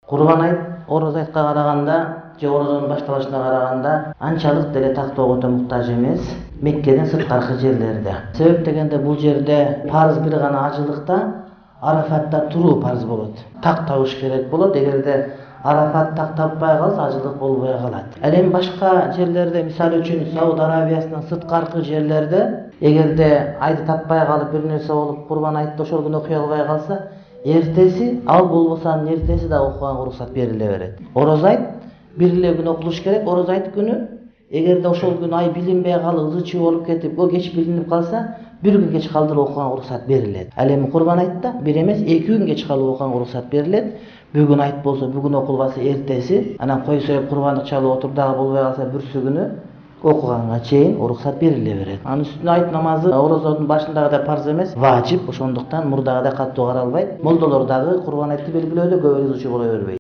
Kurban ayt Oruz aytка karaganda же Oruzonun başlanışına karaganda ançalık деле тактоого muhtaç эмес Меккеден сырткаркы жерлерде. Себеп дегенде бул жерде парыз бир гана ажылыкта Арафатта туруу парыз болот. Так табыш керек болот. Эгерде Арафат так таппай калса ажылык болбой калат. Ал эми башка жерлерде, мисалы үчүн Сауд Арабиясынын сырткаркы жерлерде эгерде айды таппай калып бир нерсе болуп Курбан айтты ошол күнү окуй албай калса, эртеси ал болбосо анын эртеси да окуганга уруксат бериле берет. Ороз айт бир эле күн окулуш керек. Ороз айт күнү эгерде ошол күнү ай билинбей калып, ызы-чуу болуп кетип, о кеч билинип калса, бир күн кеч калдырып окуганга уруксат берилет. Ал эми Курбан айтта бир эмес, 2 күн кеч калып окуганга уруксат берилет. Бүгүн айт болсо, бүгүн окулбаса эртеси, анан кой союп курбандык чалып отуруп дагы болбой калса, бүрсү күнү окуганга чейин уруксат бериле берет. Анын үстүнө айт намазы Орозодун башындагыдай парз эмес, важип. Ошондуктан мурдагыдай катуу каралбайт. Молдолор дагы Курбан айтты белгилөөдө көп ызы-чуу боло бербейт.